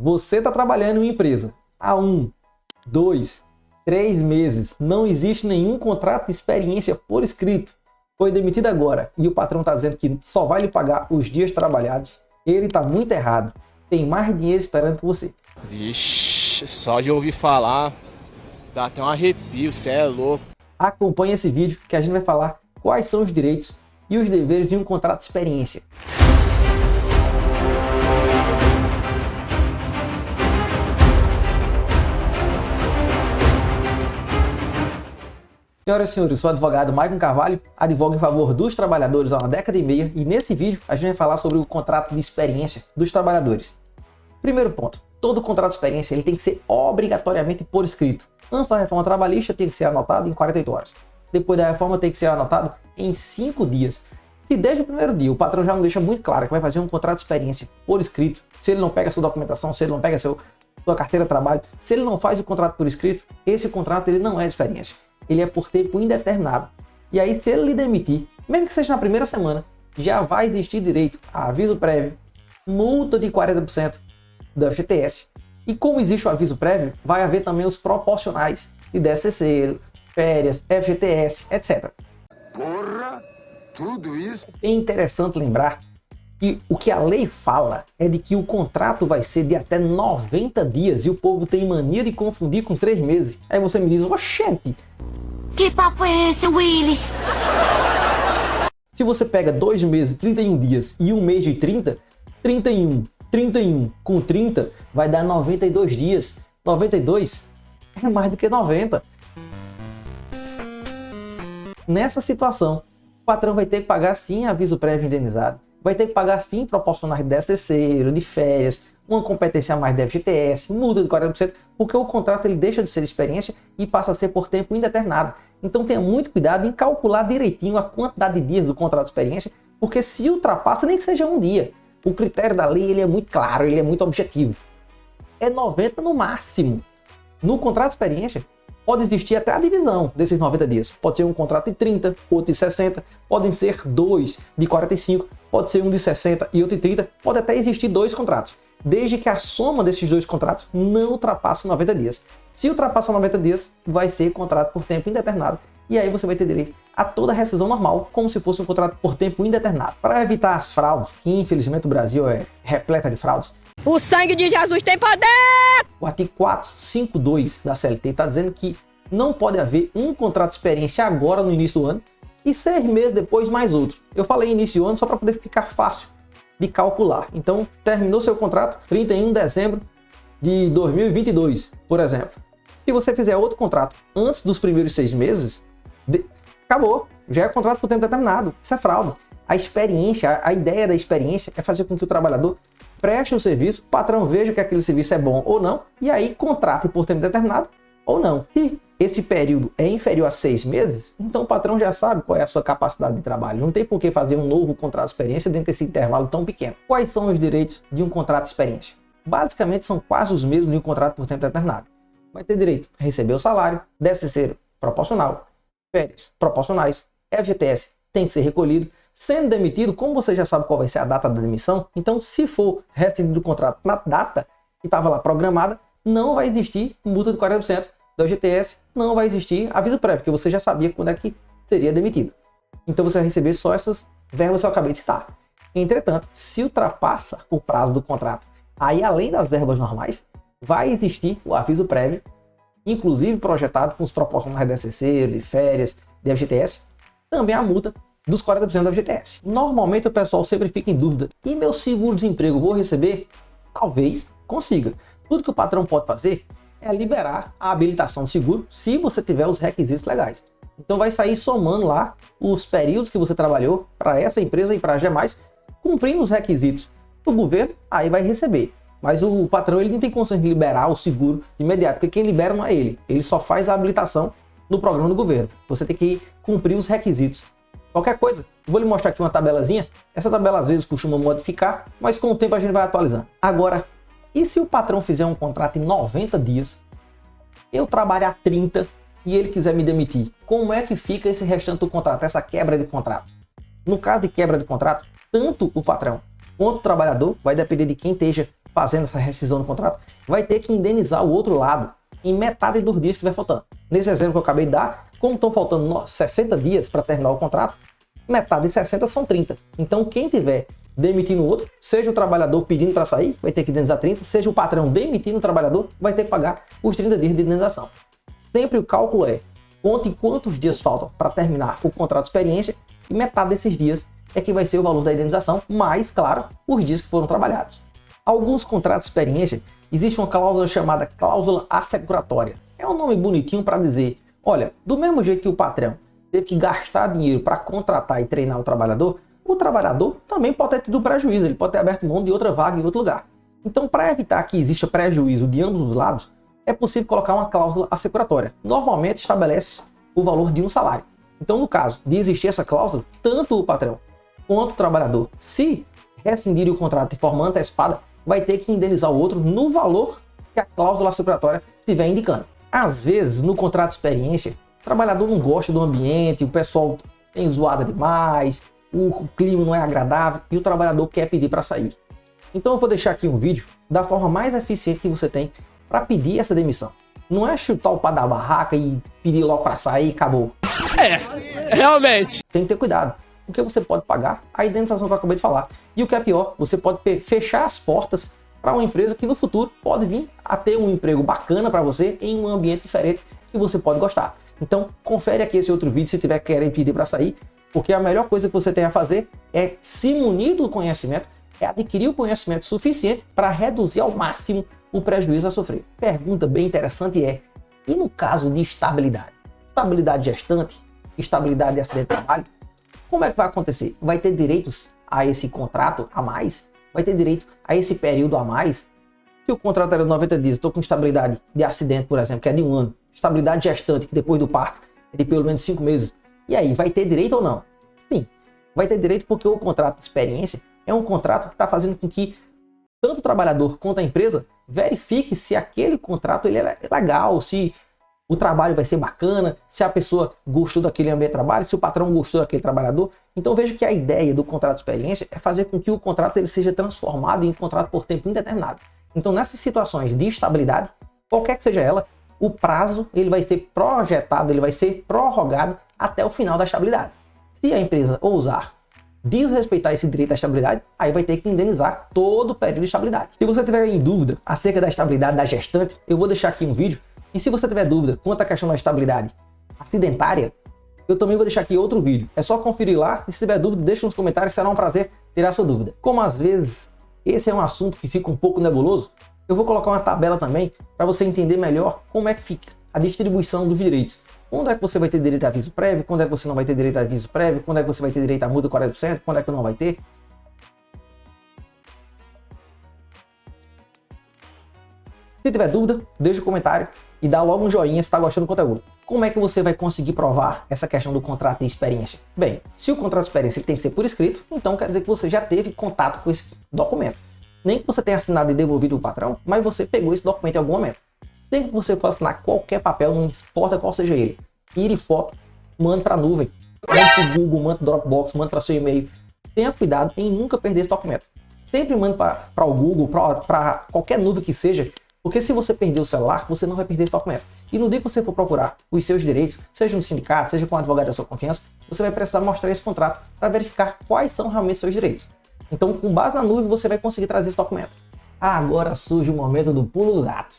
você está trabalhando em uma empresa há 1, 2, 3 meses, não existe nenhum contrato de experiência por escrito, foi demitido agora e o patrão está dizendo que só vai lhe pagar os dias trabalhados, ele está muito errado. Tem mais dinheiro esperando por você. Vixe, só de ouvir falar, dá até um arrepio, cê é louco. Acompanhe esse vídeo que a gente vai falar quais são os direitos e os deveres de um contrato de experiência. Senhoras e senhores, sou o advogado Maicon Carvalho, advogo em favor dos trabalhadores há uma década e meia e nesse vídeo a gente vai falar sobre o contrato de experiência dos trabalhadores. Primeiro ponto, todo contrato de experiência ele tem que ser obrigatoriamente por escrito. Antes da reforma trabalhista tem que ser anotado em 48 horas. Depois da reforma tem que ser anotado em 5 dias. Se desde o primeiro dia o patrão já não deixa muito claro que vai fazer um contrato de experiência por escrito, se ele não pega a sua documentação, se ele não pega a sua carteira de trabalho, se ele não faz o contrato por escrito, esse contrato ele não é de experiência. Ele é por tempo indeterminado. E aí, se ele lhe demitir, mesmo que seja na primeira semana, já vai existir direito a aviso prévio, multa de 40% do FGTS. E como existe o aviso prévio, vai haver também os proporcionais de 13º, férias, FGTS, etc. Porra, tudo isso? É interessante lembrar que o que a lei fala é de que o contrato vai ser de até 90 dias e o povo tem mania de confundir com 3 meses. Aí você me diz, oxente, que papo é esse, Willis? Se você pega 2 meses, 31 dias e 1 mês de 30, 31 com 30 vai dar 92 dias. 92 é mais do que 90. Nessa situação, o patrão vai ter que pagar sim aviso prévio indenizado, vai ter que pagar sim proporcionais de 13º, de férias, uma competência a mais de FGTS, multa de 40%, porque o contrato ele deixa de ser de experiência e passa a ser por tempo indeterminado. Então tenha muito cuidado em calcular direitinho a quantidade de dias do contrato de experiência, porque se ultrapassa, nem que seja um dia. O critério da lei ele é muito claro, ele é muito objetivo. É 90 no máximo. No contrato de experiência, pode existir até a divisão desses 90 dias. Pode ser um contrato de 30, outro de 60, podem ser 2 de 45, pode ser um de 60 e outro de 30, pode até existir 2 contratos, desde que a soma desses 2 contratos não ultrapasse 90 dias. Se ultrapassa 90 dias, vai ser contrato por tempo indeterminado e aí você vai ter direito a toda a rescisão normal, como se fosse um contrato por tempo indeterminado. Para evitar as fraudes, que infelizmente o Brasil é repleta de fraudes, O sangue de Jesus tem poder! o artigo 452 da CLT está dizendo que não pode haver um contrato de experiência agora no início do ano e 6 meses depois mais outro. Eu falei início do ano só para poder ficar fácil de calcular. Então, terminou seu contrato 31 de dezembro de 2022, por exemplo. Se você fizer outro contrato antes dos primeiros 6 meses, acabou. Já é contrato por tempo determinado. Isso é fraude. A experiência, a ideia da experiência é fazer com que o trabalhador preste o serviço, o patrão veja que aquele serviço é bom ou não, e aí contrate por tempo determinado ou não. Se esse período é inferior a 6 meses, então o patrão já sabe qual é a sua capacidade de trabalho. Não tem por que fazer um novo contrato de experiência dentro desse intervalo tão pequeno. Quais são os direitos de um contrato de experiência? Basicamente são quase os mesmos de um contrato por tempo determinado. Vai ter direito a receber o salário, 13º proporcional, férias proporcionais, FGTS tem que ser recolhido. Sendo demitido, como você já sabe qual vai ser a data da demissão, então se for rescindido o contrato na data que estava lá programada, não vai existir multa de 40% da FGTS, não vai existir aviso prévio, porque você já sabia quando é que seria demitido. Então você vai receber só essas verbas que eu acabei de citar. Entretanto, se ultrapassa o prazo do contrato, aí além das verbas normais, vai existir o aviso prévio, inclusive projetado com os proporcionais de 13º, de férias, de FGTS, também a multa dos 40% da FGTS. Normalmente o pessoal sempre fica em dúvida, e meu seguro-desemprego vou receber? Talvez consiga. Tudo que o patrão pode fazer é liberar a habilitação de seguro se você tiver os requisitos legais. Então vai sair somando lá os períodos que você trabalhou para essa empresa e para a Gemais, cumprindo os requisitos do governo, aí vai receber. Mas o patrão ele não tem condições de liberar o seguro de imediato, porque quem libera não é ele. Ele só faz a habilitação no programa do governo. Você tem que cumprir os requisitos. Qualquer coisa, vou lhe mostrar aqui uma tabelazinha. Essa tabela às vezes costuma modificar, mas com o tempo a gente vai atualizando. Agora, e se o patrão fizer um contrato em 90 dias, eu trabalhar 30 e ele quiser me demitir? Como é que fica esse restante do contrato, essa quebra de contrato? No caso de quebra de contrato, tanto o patrão quanto o trabalhador vai depender de quem esteja fazendo essa rescisão do contrato, vai ter que indenizar o outro lado em metade dos dias que estiver faltando. Nesse exemplo que eu acabei de dar, como estão faltando 60 dias para terminar o contrato, metade de 60 são 30. Então quem tiver demitindo o outro, seja o trabalhador pedindo para sair, vai ter que indenizar 30, seja o patrão demitindo o trabalhador, vai ter que pagar os 30 dias de indenização. Sempre o cálculo é, conte quantos dias faltam para terminar o contrato de experiência e metade desses dias é que vai ser o valor da indenização, mais, claro, os dias que foram trabalhados. Alguns contratos de experiência, existe uma cláusula chamada cláusula assecuratória. É um nome bonitinho para dizer, olha, do mesmo jeito que o patrão teve que gastar dinheiro para contratar e treinar o trabalhador também pode ter tido um prejuízo, ele pode ter aberto mão de outra vaga em outro lugar. Então, para evitar que exista prejuízo de ambos os lados, é possível colocar uma cláusula assecuratória. Normalmente estabelece o valor de um salário. Então, no caso de existir essa cláusula, tanto o patrão quanto o trabalhador, se rescindirem o contrato de forma antecipada, vai ter que indenizar o outro no valor que a cláusula assecuratória estiver indicando. Às vezes, no contrato de experiência, o trabalhador não gosta do ambiente, o pessoal tem zoada demais, o clima não é agradável e o trabalhador quer pedir para sair. Então eu vou deixar aqui um vídeo da forma mais eficiente que você tem para pedir essa demissão. Não é chutar o pau da barraca e pedir logo para sair e acabou. Realmente. Tem que ter cuidado, porque você pode pagar a indenização que eu acabei de falar. E o que é pior, você pode fechar as portas para uma empresa que no futuro pode vir a ter um emprego bacana para você em um ambiente diferente que você pode gostar. Então confere aqui esse outro vídeo se tiver querendo pedir para sair, porque a melhor coisa que você tem a fazer é se munir do conhecimento, é adquirir o conhecimento suficiente para reduzir ao máximo o prejuízo a sofrer. Pergunta bem interessante é, e no caso de estabilidade? Estabilidade gestante, estabilidade de acidente de trabalho, como é que vai acontecer? Vai ter direitos a esse contrato a mais? Vai ter direito a esse período a mais? Se o contrato era de 90 dias, estou com estabilidade de acidente, por exemplo, que é de 1 ano, estabilidade gestante, que depois do parto é de pelo menos 5 meses, e aí, vai ter direito ou não? Sim, vai ter direito porque o contrato de experiência é um contrato que está fazendo com que tanto o trabalhador quanto a empresa verifique se aquele contrato ele é legal, se o trabalho vai ser bacana, se a pessoa gostou daquele ambiente de trabalho, se o patrão gostou daquele trabalhador. Então veja que a ideia do contrato de experiência é fazer com que o contrato ele seja transformado em contrato por tempo indeterminado. Então nessas situações de estabilidade, qualquer que seja ela, o prazo ele vai ser projetado, ele vai ser prorrogado até o final da estabilidade. Se a empresa ousar desrespeitar esse direito à estabilidade, aí vai ter que indenizar todo o período de estabilidade. Se você tiver em dúvida acerca da estabilidade da gestante, eu vou deixar aqui um vídeo. E se você tiver dúvida quanto à questão da estabilidade acidentária, eu também vou deixar aqui outro vídeo. É só conferir lá e se tiver dúvida, deixa nos comentários, será um prazer tirar sua dúvida. Como às vezes esse é um assunto que fica um pouco nebuloso, eu vou colocar uma tabela também para você entender melhor como é que fica a distribuição dos direitos. Quando é que você vai ter direito a aviso prévio, quando é que você não vai ter direito a aviso prévio, quando é que você vai ter direito a multa de 40%, quando é que não vai ter. Se tiver dúvida, deixa um comentário e dá logo um joinha se está gostando do conteúdo. Como é que você vai conseguir provar essa questão do contrato de experiência? Bem, se o contrato de experiência ele tem que ser por escrito, então quer dizer que você já teve contato com esse documento. Nem que você tenha assinado e devolvido o patrão, mas você pegou esse documento em algum momento. Sempre que você for assinar qualquer papel, não importa qual seja ele, tire foto, mande para a nuvem, mande para o Google, mande para o Dropbox, mande para seu e-mail. Tenha cuidado em nunca perder esse documento. Sempre mande para o Google, para qualquer nuvem que seja, porque se você perder o celular, você não vai perder esse documento. E no dia que você for procurar os seus direitos, seja no sindicato, seja com um advogado da sua confiança, você vai precisar mostrar esse contrato para verificar quais são realmente seus direitos. Então, com base na nuvem, você vai conseguir trazer esse documento. Agora surge o momento do pulo do gato.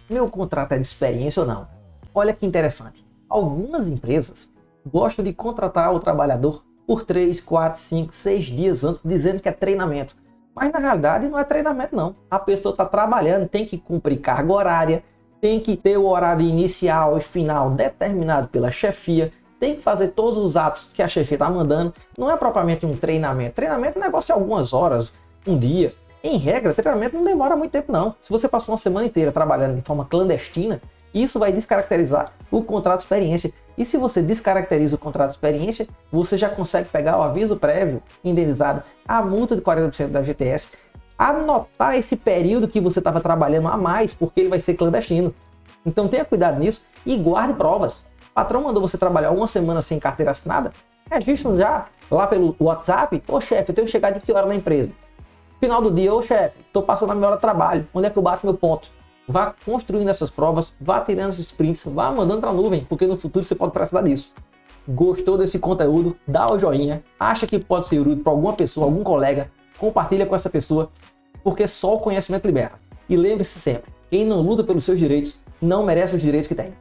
Meu contrato é de experiência ou não? Olha que interessante. Algumas empresas gostam de contratar o trabalhador por 3, 4, 5, 6 dias antes, dizendo que é treinamento. Mas na realidade não é treinamento não. A pessoa está trabalhando, tem que cumprir carga horária, tem que ter o horário inicial e final determinado pela chefia, tem que fazer todos os atos que a chefia está mandando. Não é propriamente um treinamento. Treinamento é um negócio de algumas horas, um dia. Em regra, treinamento não demora muito tempo não. Se você passou uma semana inteira trabalhando de forma clandestina, isso vai descaracterizar o contrato de experiência. E se você descaracteriza o contrato de experiência, você já consegue pegar o aviso prévio indenizado, a multa de 40% da FGTS, anotar esse período que você estava trabalhando a mais, porque ele vai ser clandestino. Então tenha cuidado nisso e guarde provas. O patrão mandou você trabalhar uma semana sem carteira assinada, registra já lá pelo WhatsApp. Ô chefe, eu tenho que chegar de que hora na empresa? Final do dia, ô chefe, tô passando a minha hora de trabalho, onde é que eu bato meu ponto? Vá construindo essas provas, vá tirando esses sprints, vá mandando para a nuvem, porque no futuro você pode precisar disso. Gostou desse conteúdo? Dá o joinha, acha que pode ser útil para alguma pessoa, algum colega, compartilha com essa pessoa, porque só o conhecimento liberta. E lembre-se sempre, quem não luta pelos seus direitos, não merece os direitos que tem.